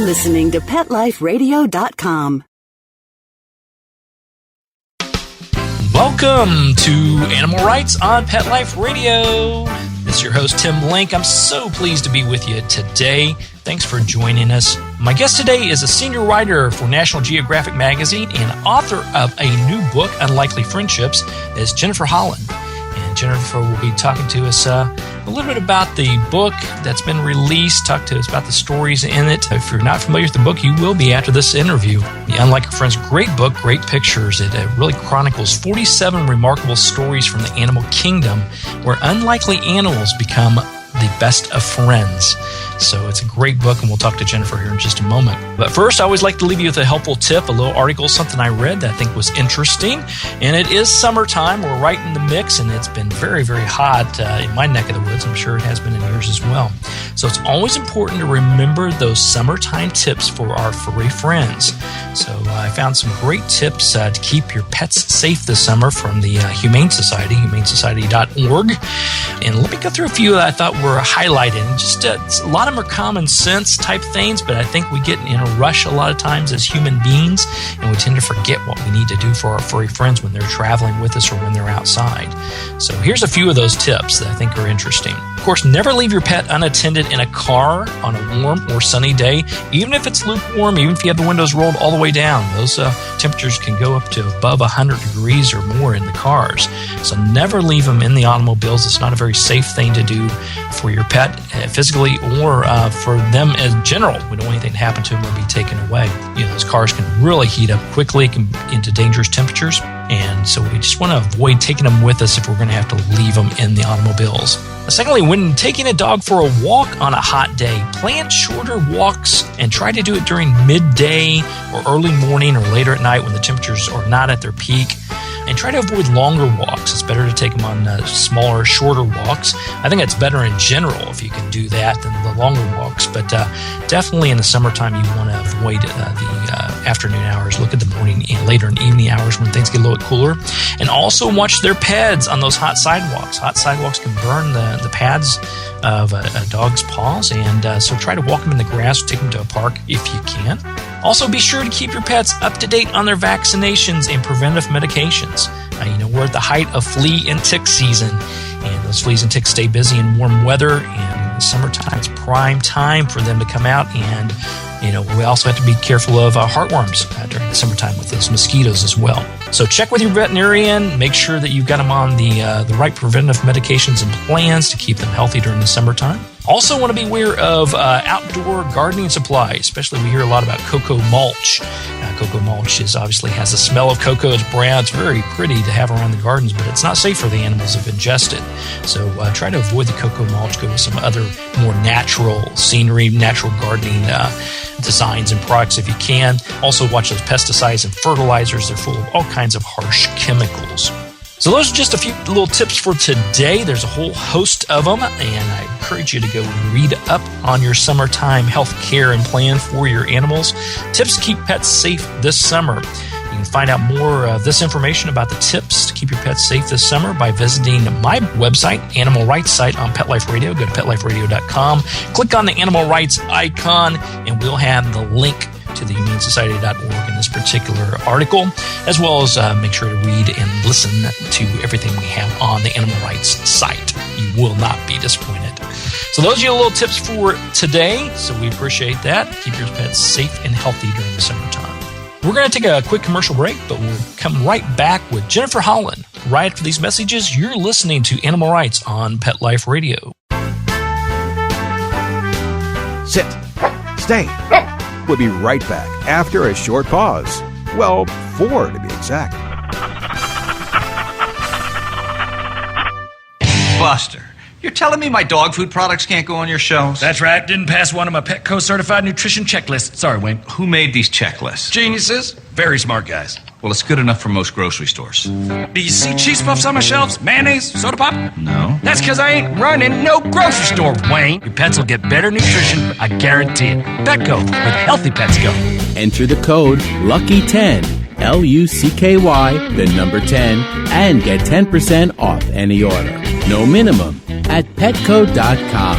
listening to PetLifeRadio.com. Welcome to Animal Rights on Pet Life Radio. This is your host, Tim Link. I'm so pleased to be with you today. Thanks for joining us. My guest today is a senior writer for National Geographic Magazine and author of a new book, Unlikely Friendships, is Jennifer Holland. And Jennifer will be talking to us a little bit about the book that's been released, talk to us about the stories in it. If you're not familiar with the book, you will be after this interview. The Unlikely Friends, great book, great pictures. It really chronicles 47 remarkable stories from the animal kingdom where unlikely animals become the best of friends. So it's a great book, and we'll talk to Jennifer here in just a moment. But first, I always like to leave you with a helpful tip, a little article, something I read that I think was interesting. And it is summertime. We're right in the mix, and it's been very, very hot in my neck of the woods. I'm sure it has been in yours as well. So it's always important to remember those summertime tips for our furry friends. So I found some great tips to keep your pets safe this summer from the Humane Society, humanesociety.org. And let me go through a few that I thought were highlighted. Just a lot of them are common sense type things, but I think we get in a rush a lot of times as human beings, and we tend to forget what we need to do for our furry friends when they're traveling with us or when they're outside. So here's a few of those tips that I think are interesting. Of course, never leave your pet unattended in a car on a warm or sunny day, even if it's lukewarm, even if you have the windows rolled all the way down. Those temperatures can go up to above 100 degrees or more in the cars. So never leave them in the automobiles. It's not a very safe thing to do for your pet physically or for them in general. We don't want anything to happen to them or be taken away. You know, those cars can really heat up quickly, can into dangerous temperatures. And so we just want to avoid taking them with us if we're going to have to leave them in the automobiles. Secondly, when taking a dog for a walk on a hot day, plan shorter walks and try to do it during midday or early morning or later at night when the temperatures are not at their peak. And try to avoid longer walks. It's better to take them on smaller, shorter walks. I think it's better in general if you can do that than the longer walks. But definitely in the summertime, you want to avoid the afternoon hours. Look at the morning and later in the evening hours when things get a little bit cooler. And also watch their pads on those hot sidewalks. Hot sidewalks can burn the pads of a dog's paws. And so try to walk them in the grass or take them to a park if you can. Also, be sure to keep your pets up to date on their vaccinations and preventive medications. We're at the height of flea and tick season, and those fleas and ticks stay busy in warm weather, and in the summertime, it's prime time for them to come out. And, we also have to be careful of heartworms during the summertime with those mosquitoes as well. So check with your veterinarian, make sure that you've got them on the right preventive medications and plans to keep them healthy during the summertime. Also want to be aware of outdoor gardening supplies, especially we hear a lot about cocoa mulch. Cocoa mulch obviously has the smell of cocoa. It's brown. It's very pretty to have around the gardens, but it's not safe for the animals if ingested. So try to avoid the cocoa mulch. Go with some other more natural scenery, natural gardening designs and products if you can. Also watch those pesticides and fertilizers. They're full of all kinds of harsh chemicals. So those are just a few little tips for today. There's a whole host of them, and I encourage you to go read up on your summertime health care and plan for your animals. Tips to keep pets safe this summer. You can find out more of this information about the tips to keep your pets safe this summer by visiting my website, Animal Rights site on Pet Life Radio. Go to PetLifeRadio.com, click on the Animal Rights icon, and we'll have the link to the humanesociety.org in this particular article, as well as make sure to read and listen to everything we have on the Animal Rights site. You will not be disappointed. So those are your little tips for today. So we appreciate that. Keep your pets safe and healthy during the summertime. We're going to take a quick commercial break, but we'll come right back with Jennifer Holland. Right after these messages, you're listening to Animal Rights on Pet Life Radio. Sit. Stay. We'll be right back after a short pause. Well, 4 to be exact. Buster, you're telling me my dog food products can't go on your shelves? That's right. Didn't pass one of my Petco certified nutrition checklists. Sorry, Wayne. Who made these checklists? Geniuses. Very smart guys. Well, it's good enough for most grocery stores. Do you see cheese puffs on my shelves? Mayonnaise? Soda pop? No. That's because I ain't running no grocery store, Wayne. Your pets will get better nutrition, I guarantee it. Petco, where the healthy pets go. Enter the code LUCKY10, L-U-C-K-Y, the number 10, and get 10% off any order. No minimum at petco.com.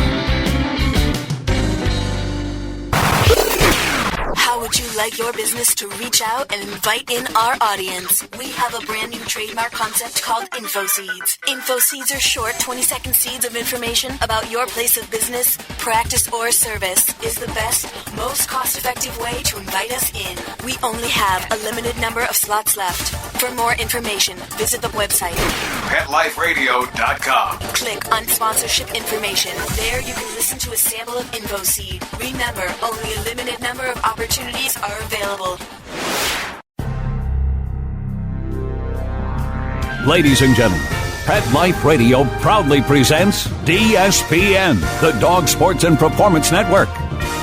we'd like your business to reach out and invite in our audience. We have a brand new trademark concept called InfoSeeds. InfoSeeds are short 20-second seeds of information about your place of business, practice, or service. Is the best, most cost-effective way to invite us in. We only have a limited number of slots left. For more information, visit the website PetLifeRadio.com. Click on sponsorship information. There you can listen to a sample of InfoSeed. Remember, only a limited number of opportunities are available. Ladies and gentlemen, Pet Life Radio proudly presents DSPN, the Dog Sports and Performance Network.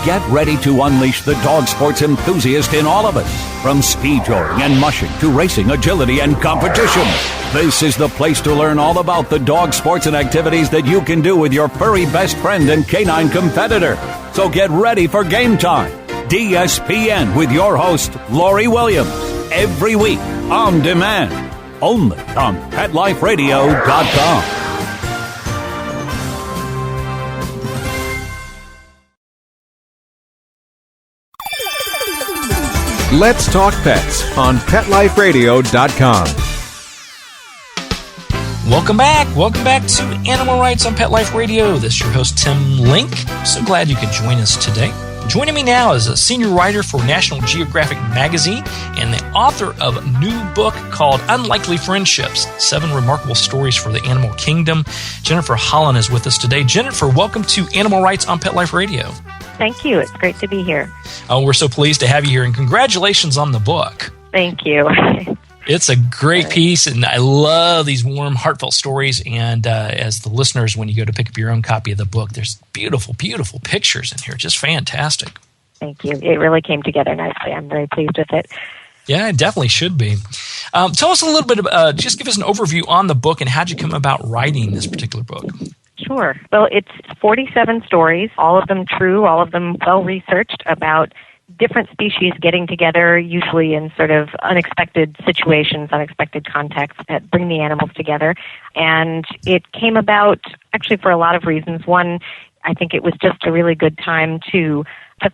Get ready to unleash the dog sports enthusiast in all of us. From speed joring and mushing to racing, agility, and competition. This is the place to learn all about the dog sports and activities that you can do with your furry best friend and canine competitor. So get ready for game time. DSPN with your host, Lori Williams. Every week, on demand. Only on PetLifeRadio.com. Let's Talk Pets on PetLifeRadio.com. Welcome back. Welcome back to Animal Rights on Pet Life Radio. This is your host, Tim Link. I'm so glad you could join us today. Joining me now is a senior writer for National Geographic Magazine and the author of a new book called Unlikely Friendships, 7 Remarkable Stories for the Animal Kingdom. Jennifer Holland is with us today. Jennifer, welcome to Animal Rights on Pet Life Radio. Thank you. It's great to be here. Oh, we're so pleased to have you here, and congratulations on the book. Thank you. It's a great piece, and I love these warm, heartfelt stories. And as the listeners, when you go to pick up your own copy of the book, there's beautiful, beautiful pictures in here. Just fantastic. Thank you. It really came together nicely. I'm very pleased with it. Yeah, it definitely should be. Tell us a little bit about, just give us an overview on the book and how'd you come about writing this particular book? Sure. Well, it's 47 stories, all of them true, all of them well-researched about different species getting together, usually in sort of unexpected situations, unexpected contexts that bring the animals together. And it came about actually for a lot of reasons. One, I think it was just a really good time to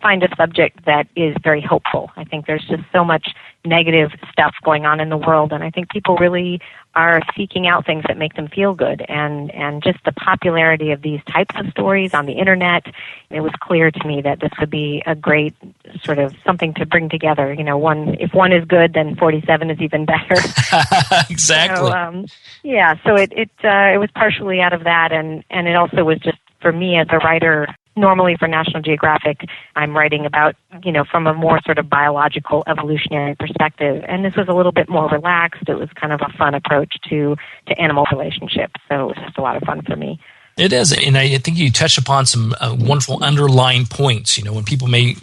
find a subject that is very hopeful. I think there's just so much negative stuff going on in the world, and I think people really are seeking out things that make them feel good. And just the popularity of these types of stories on the internet, it was clear to me that this would be a great sort of something to bring together. You know, if one is good, then 47 is even better. Exactly. So it was partially out of that, and it also was just for me as a writer. Normally for National Geographic, I'm writing about, from a more sort of biological evolutionary perspective. And this was a little bit more relaxed. It was kind of a fun approach to animal relationships. So it was just a lot of fun for me. It is, and I think you touched upon some wonderful underlying points. When people may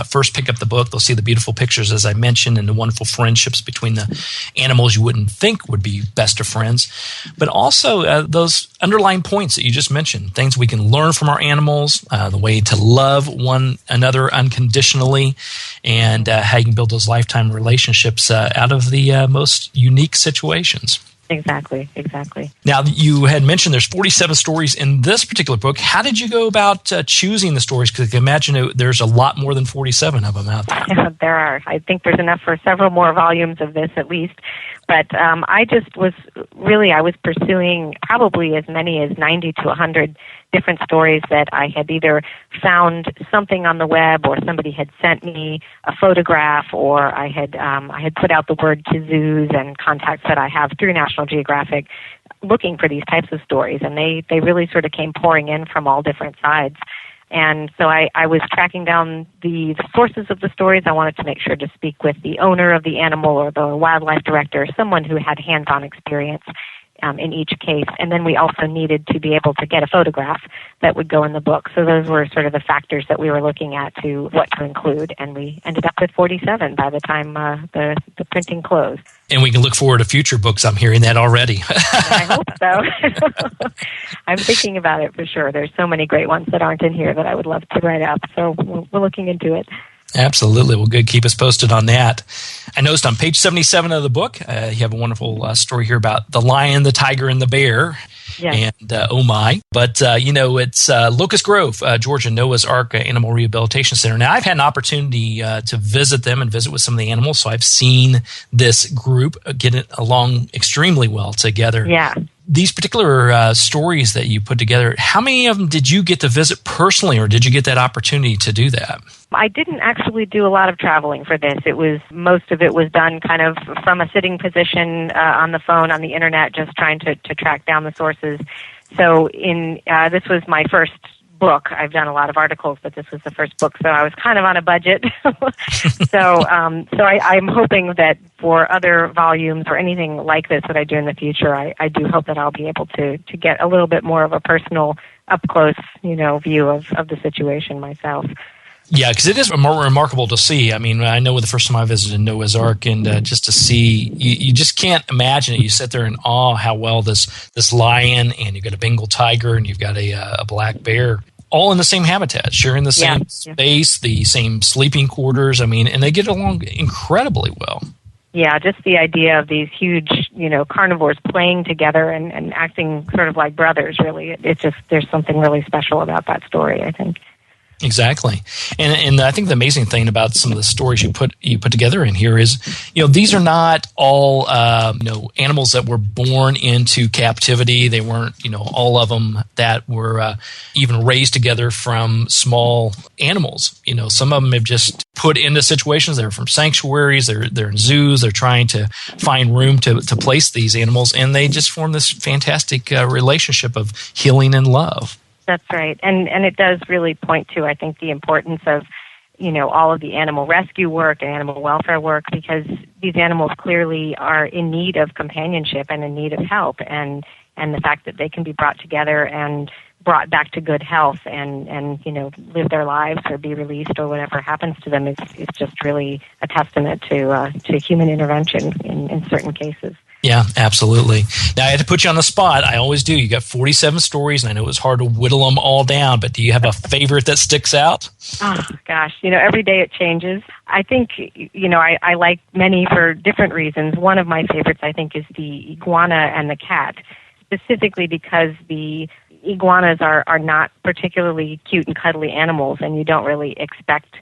first pick up the book, they'll see the beautiful pictures, as I mentioned, and the wonderful friendships between the animals you wouldn't think would be best of friends. But also those underlying points that you just mentioned, things we can learn from our animals, the way to love one another unconditionally, and how you can build those lifetime relationships out of the most unique situations. Exactly. Now, you had mentioned there's 47 stories in this particular book. How did you go about choosing the stories? Because I can imagine there's a lot more than 47 of them out there. Yeah, there are. I think there's enough for several more volumes of this at least. But I was pursuing probably as many as 90 to 100 different stories that I had either found something on the web, or somebody had sent me a photograph, or I had put out the word to zoos and contacts that I have through National Geographic looking for these types of stories, and they really sort of came pouring in from all different sides. And so I was tracking down the sources of the stories. I wanted to make sure to speak with the owner of the animal or the wildlife director, someone who had hands-on experience in each case. And then we also needed to be able to get a photograph that would go in the book. So those were sort of the factors that we were looking at to what to include. And we ended up with 47 by the time the printing closed. And we can look forward to future books. I'm hearing that already. I hope so. I'm thinking about it for sure. There's so many great ones that aren't in here that I would love to write up. So we're looking into it. Absolutely. Well, good. Keep us posted on that. I noticed on page 77 of the book, you have a wonderful story here about the lion, the tiger, and the bear. Yes. And oh my. But, it's Locust Grove, Georgia, Noah's Ark Animal Rehabilitation Center. Now, I've had an opportunity to visit them and visit with some of the animals, so I've seen this group get along extremely well together. Yeah. These particular stories that you put together, how many of them did you get to visit personally, or did you get that opportunity to do that? I didn't actually do a lot of traveling for this. Most of it was done kind of from a sitting position on the phone, on the internet, just trying to track down the sources. So this was my first book. I've done a lot of articles, but this was the first book, so I was kind of on a budget. So I'm hoping that for other volumes or anything like this that I do in the future, I do hope that I'll be able to get a little bit more of a personal, up-close, view of the situation myself. Yeah, because it is more remarkable to see. I mean, I know the first time I visited Noah's Ark, and just to see, you just can't imagine it. You sit there in awe how well this lion, and you've got a Bengal tiger, and you've got a black bear, all in the same habitat, sharing the same space, the same sleeping quarters. I mean, and they get along incredibly well. Yeah, just the idea of these huge, carnivores playing together and acting sort of like brothers, really. It's just, there's something really special about that story, I think. Exactly. And I think the amazing thing about some of the stories you put together in here is, these are not all, animals that were born into captivity. They weren't, all of them that were even raised together from small animals. Some of them have just put into situations. They're from sanctuaries. They're in zoos. They're trying to find room to place these animals, and they just form this fantastic relationship of healing and love. That's right. And it does really point to, I think, the importance of, all of the animal rescue work and animal welfare work, because these animals clearly are in need of companionship and in need of help. And the fact that they can be brought together and brought back to good health and live their lives or be released or whatever happens to them is just really a testament to human intervention in certain cases. Yeah, absolutely. Now, I had to put you on the spot. I always do. You got 47 stories, and I know it was hard to whittle them all down, but do you have a favorite that sticks out? Oh, gosh. Every day it changes. I think, I like many for different reasons. One of my favorites, I think, is the iguana and the cat, specifically because the iguanas are not particularly cute and cuddly animals, and you don't really expect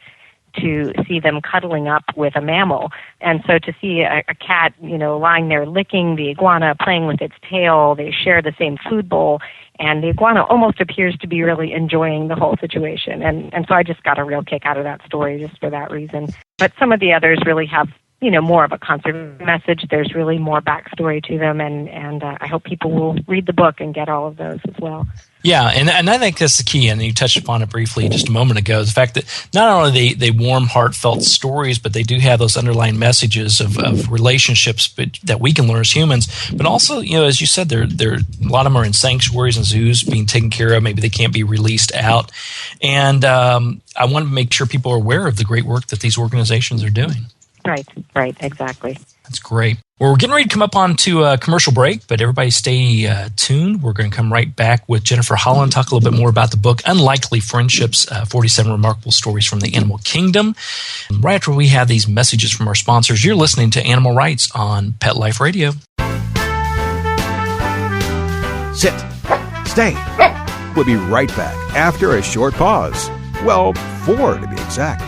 to see them cuddling up with a mammal. And so to see a cat, lying there licking the iguana, playing with its tail, they share the same food bowl, and the iguana almost appears to be really enjoying the whole situation. And so I just got a real kick out of that story just for that reason. But some of the others really have, more of a conservation message. There's really more backstory to them, and I hope people will read the book and get all of those as well. Yeah, and I think that's the key, and you touched upon it briefly just a moment ago, the fact that not only they warm, heartfelt stories, but they do have those underlying messages of relationships that we can learn as humans, but also, as you said, a lot of them are in sanctuaries and zoos being taken care of. Maybe they can't be released out, and I want to make sure people are aware of the great work that these organizations are doing. Right, exactly. That's great. Well, we're getting ready to come up onto a commercial break, but everybody stay tuned. We're going to come right back with Jennifer Holland, talk a little bit more about the book, Unlikely Friendships, 47 Remarkable Stories from the Animal Kingdom. And right after we have these messages from our sponsors, you're listening to Animal Rights on Pet Life Radio. Sit. Stay. We'll be right back after a short pause. Well, 4 to be exact.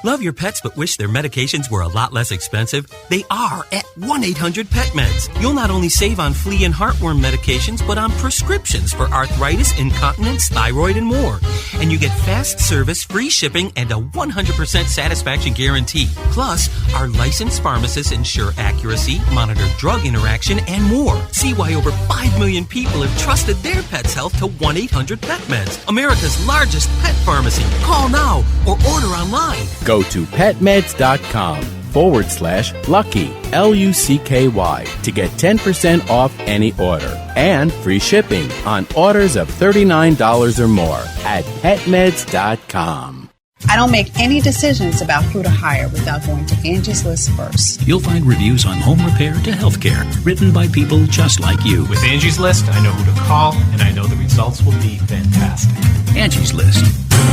Love your pets but wish their medications were a lot less expensive? They are at 1-800-PET-MEDS. You'll not only save on flea and heartworm medications, but on prescriptions for arthritis, incontinence, thyroid, and more. And you get fast service, free shipping, and a 100% satisfaction guarantee. Plus, our licensed pharmacists ensure accuracy, monitor drug interaction, and more. See why over 5 million people have trusted their pet's health to 1-800-PET-MEDS, America's largest pet pharmacy. Call now or order online. Go to petmeds.com/lucky, LUCKY, to get 10% off any order and free shipping on orders of $39 or more at petmeds.com. I don't make any decisions about who to hire without going to Angie's List first. You'll find reviews on home repair to healthcare, written by people just like you. With Angie's List, I know who to call, and I know the results will be fantastic. Angie's List.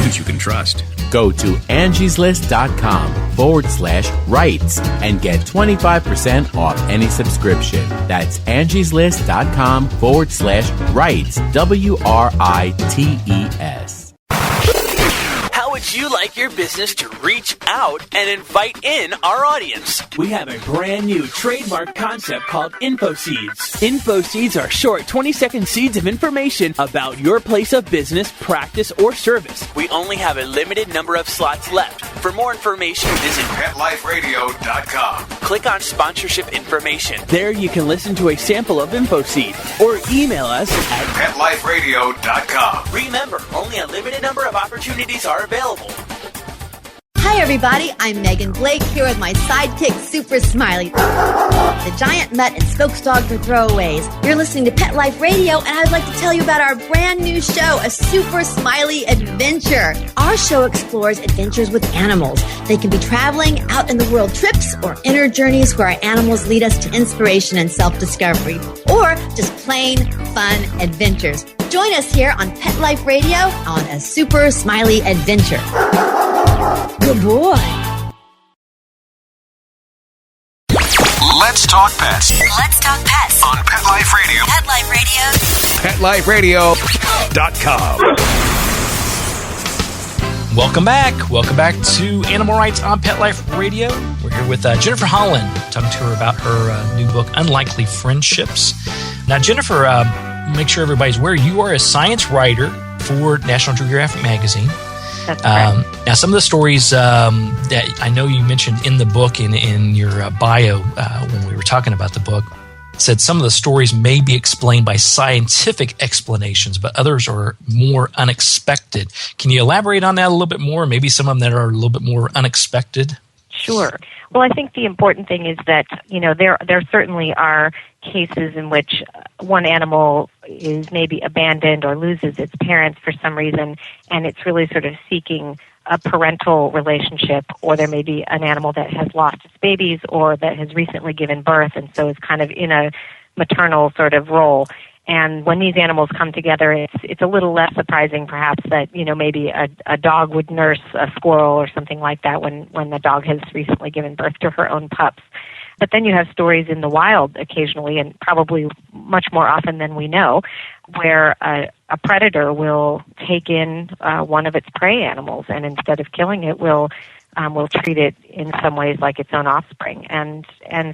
that you can trust. Go to angieslist.com/rights and get 25% off any subscription. That's angieslist.com/rights. WRITES. How would you like your business to reach out and invite in our audience? We have a brand new trademark concept called InfoSeeds. InfoSeeds are short 20-second seeds of information about your place of business, practice, or service. We only have a limited number of slots left. For more information, visit PetLifeRadio.com. Click on sponsorship information. There you can listen to a sample of InfoSeed or email us at PetLifeRadio.com. Remember, only a limited number of opportunities are available. Hi, everybody. I'm Megan Blake here with my sidekick, Super Smiley, the giant mutt and spokes dog for throwaways. You're listening to Pet Life Radio, and I'd like to tell you about our brand new show, A Super Smiley Adventure. Our show explores adventures with animals. They can be traveling, out in the world trips, or inner journeys where our animals lead us to inspiration and self-discovery, or just plain fun adventures. Join us here on Pet Life Radio on A Super Smiley Adventure. Good boy. Let's talk pets. Let's talk pets On Pet Life Radio. Pet Life Radio. PetLifeRadio.com. Welcome back. Welcome back to Animal Rights on Pet Life Radio. We're here with Jennifer Holland, talking to her about her new book, Unlikely Friendships. Now, Jennifer, make sure everybody's aware you are a science writer for National Geographic Magazine. That's correct. Now, some of the stories that I know you mentioned in the book, in your bio when we were talking about the book, said some of the stories may be explained by scientific explanations, but others are more unexpected. Can you elaborate on that a little bit more? Maybe some of them that are a little bit more unexpected? Sure. Well, I think the important thing is that, there certainly are cases in which one animal is maybe abandoned or loses its parents for some reason, and it's really sort of seeking a parental relationship, or there may be an animal that has lost its babies or that has recently given birth and so is kind of in a maternal sort of role. And when these animals come together, it's a little less surprising perhaps that, maybe a dog would nurse a squirrel or something like that when the dog has recently given birth to her own pups. But then you have stories in the wild occasionally, and probably much more often than we know, where a predator will take in one of its prey animals, and instead of killing it, will treat it in some ways like its own offspring. And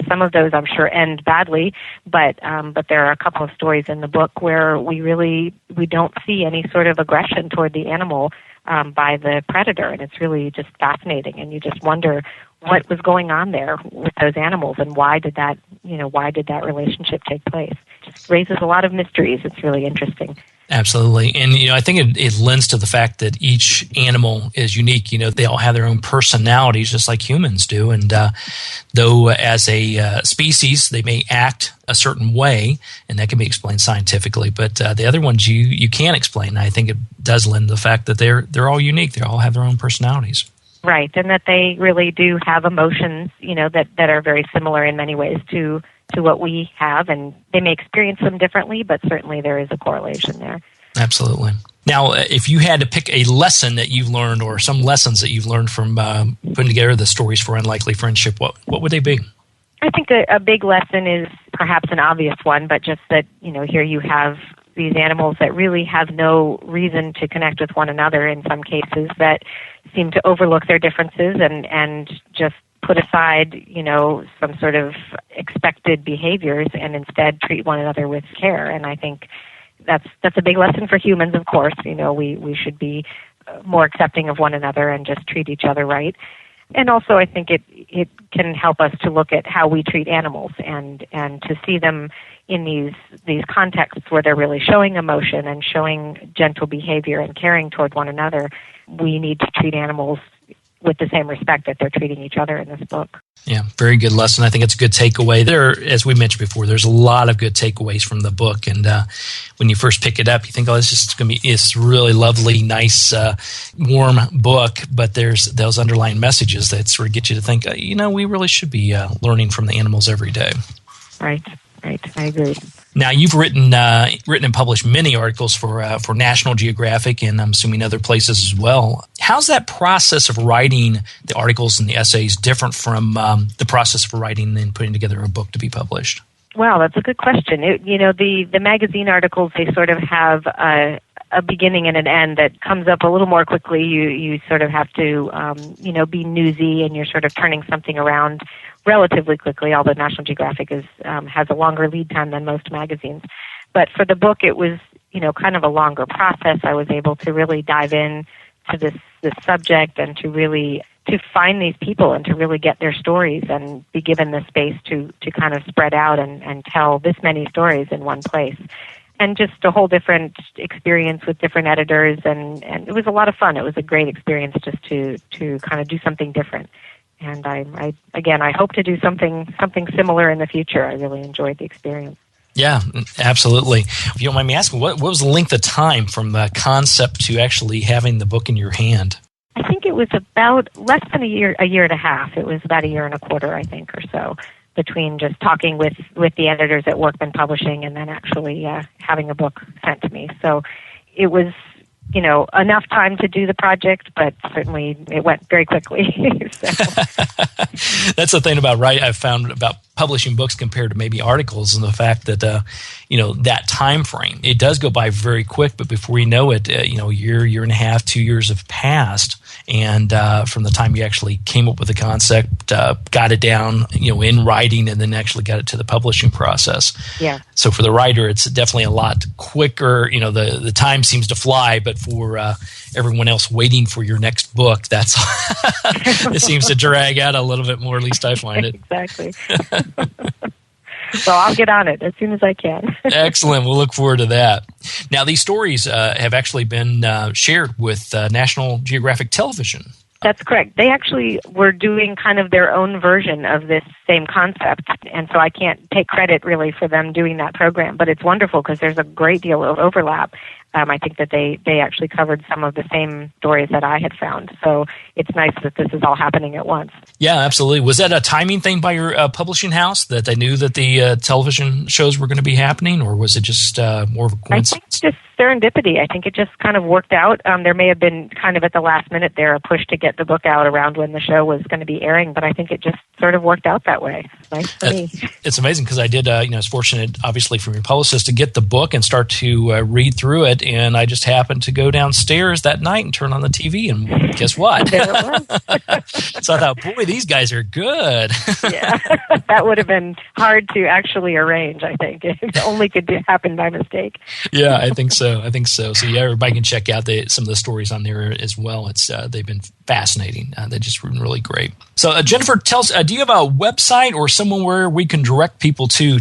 some of those, I'm sure, end badly, but there are a couple of stories in the book where we don't see any sort of aggression toward the animal by the predator, and it's really just fascinating. And you just wonder what was going on there with those animals, and why did that relationship take place? It just raises a lot of mysteries. It's really interesting. Absolutely. And, I think it lends to the fact that each animal is unique. They all have their own personalities, just like humans do. And though as a species, they may act a certain way, and that can be explained scientifically. But the other ones you can't explain. And I think it does lend to the fact that they're all unique. They all have their own personalities. Right, and that they really do have emotions, that are very similar in many ways to what we have, and they may experience them differently, but certainly there is a correlation there. Absolutely. Now, if you had to pick a lesson that you've learned, or some lessons that you've learned from putting together the stories for Unlikely Friendship, what would they be? I think a big lesson is perhaps an obvious one, but just that, here you have these animals that really have no reason to connect with one another in some cases, that seem to overlook their differences and just put aside, some sort of expected behaviors and instead treat one another with care. And I think that's a big lesson for humans, of course. We should be more accepting of one another and just treat each other right. And also I think it can help us to look at how we treat animals and to see them in these contexts where they're really showing emotion and showing gentle behavior and caring toward one another. We need to treat animals with the same respect that they're treating each other in this book. Yeah, very good lesson. I think it's a good takeaway. There, as we mentioned before, there's a lot of good takeaways from the book. And when you first pick it up, you think, oh, it's going to be this really lovely, nice, warm book. But there's those underlying messages that sort of get you to think, we really should be learning from the animals every day. Right. I agree. Now, you've written and published many articles for National Geographic, and I'm assuming other places as well. How's that process of writing the articles and the essays different from the process of writing and putting together a book to be published? Well, that's a good question. The magazine articles, they sort of have a beginning and an end that comes up a little more quickly. You sort of have to, be newsy, and you're sort of turning something around relatively quickly, although National Geographic has a longer lead time than most magazines. But for the book, it was, kind of a longer process. I was able to really dive in to this subject and to find these people and to really get their stories and be given the space to kind of spread out and tell this many stories in one place. And just a whole different experience with different editors, and it was a lot of fun. It was a great experience just to kind of do something different. And I hope to do something similar in the future. I really enjoyed the experience. Yeah, absolutely. If you don't mind me asking, what was the length of time from the concept to actually having the book in your hand? I think it was about less than a year and a half. It was about a year and a quarter, I think, or so, between just talking with the editors at Workman Publishing and then actually having a book sent to me. So it was, enough time to do the project, but certainly it went very quickly. That's the thing I've found about publishing books compared to maybe articles, and the fact that, that time frame, it does go by very quick, but before you know it, a year and a half, 2 years have passed. And from the time you actually came up with the concept, got it down, in writing, and then actually got it to the publishing process. Yeah. So for the writer, it's definitely a lot quicker. The time seems to fly, but for everyone else waiting for your next book, that's it seems to drag out a little bit more. At least I find it. Exactly. So I'll get on it as soon as I can. Excellent. We'll look forward to that. Now, these stories have actually been shared with National Geographic Television. That's correct. They actually were doing kind of their own version of this same concept, and so I can't take credit really for them doing that program, but it's wonderful because there's a great deal of overlap. I think that they actually covered some of the same stories that I had found, so it's nice that this is all happening at once. Yeah, absolutely. Was that a timing thing by your publishing house, that they knew that the television shows were going to be happening, or was it just more of a coincidence? I think it's just serendipity. I think it just kind of worked out. There may have been kind of at the last minute there a push to get the book out around when the show was going to be airing, but I think it just sort of worked out that way. Nice for me. It's amazing because I did, I was fortunate, obviously, from your publicist to get the book and start to read through it, and I just happened to go downstairs that night and turn on the TV, and guess what? There it was. So I thought, boy, these guys are good. Yeah, that would have been hard to actually arrange, I think. It only could happen by mistake. Yeah, I think so. So yeah, everybody can check out some of the stories on there as well. It's they've been fascinating. They've just been really great. So Jennifer, tell us, do you have a website or someone where we can direct people to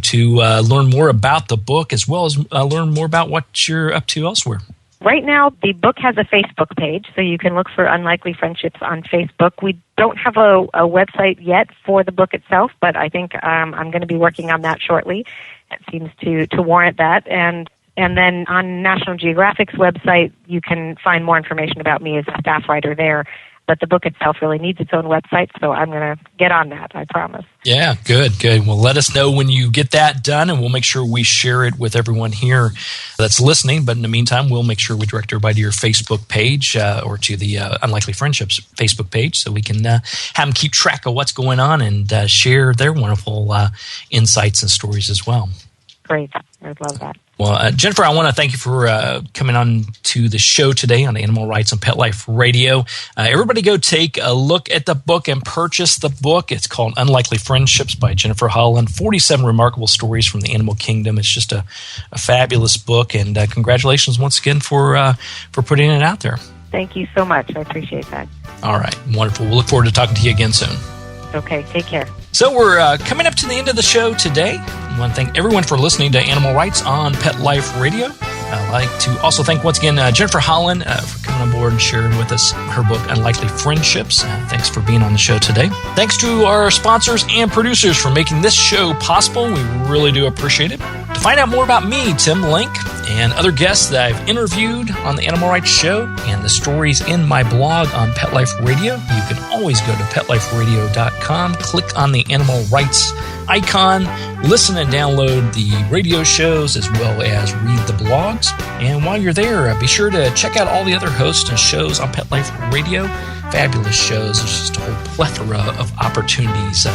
learn more about the book, as well as learn more about what you're up to elsewhere? Right now, the book has a Facebook page, so you can look for Unlikely Friendships on Facebook. We don't have a website yet for the book itself, but I think I'm going to be working on that shortly. It seems to warrant that. And then on National Geographic's website, you can find more information about me as a staff writer there. But the book itself really needs its own website, so I'm going to get on that, I promise. Yeah, good. Well, let us know when you get that done, and we'll make sure we share it with everyone here that's listening. But in the meantime, we'll make sure we direct everybody to your Facebook page or to the Unlikely Friendships Facebook page, so we can have them keep track of what's going on and share their wonderful insights and stories as well. Great. I'd love that. Well, Jennifer, I want to thank you for coming on to the show today on Animal Rights and Pet Life Radio. Everybody go take a look at the book and purchase the book. It's called Unlikely Friendships by Jennifer Holland. 47 remarkable stories from the animal kingdom. It's just a fabulous book, and congratulations once again for putting it out there. Thank you so much. I appreciate that. All right. Wonderful. We'll look forward to talking to you again soon. Okay. Take care. So we're coming up to the end of the show today. I want to thank everyone for listening to Animal Rights on Pet Life Radio. I'd like to also thank once again Jennifer Holland for coming on board and sharing with us her book, Unlikely Friendships. Thanks for being on the show today. Thanks to our sponsors and producers for making this show possible. We really do appreciate it. To find out more about me, Tim Link, and other guests that I've interviewed on the Animal Rights Show and the stories in my blog on Pet Life Radio, you can always go to PetLifeRadio.com, click on the Animal Rights icon, listen and download the radio shows as well as read the blogs. And while you're there, be sure to check out all the other hosts and shows on Pet Life Radio. Fabulous shows. There's just a whole plethora of opportunities to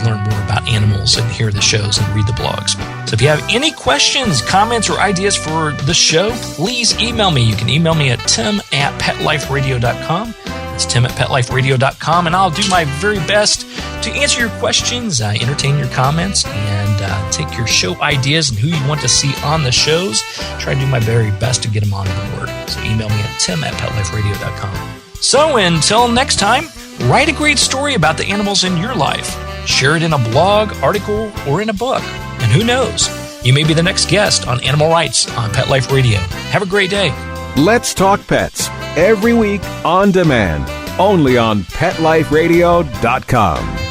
learn more about animals and hear the shows and read the blogs. So if you have any questions, comments, or ideas for the show, please email me. You can email me at tim@petliferadio.com. It's tim@petliferadio.com, and I'll do my very best to answer your questions, entertain your comments, and take your show ideas and who you want to see on the shows. Try to do my very best to get them on board. So email me at tim@petliferadio.com. So until next time, write a great story about the animals in your life. Share it in a blog, article, or in a book. And who knows, you may be the next guest on Animal Rights on Pet Life Radio. Have a great day. Let's Talk Pets, every week on demand, only on PetLifeRadio.com.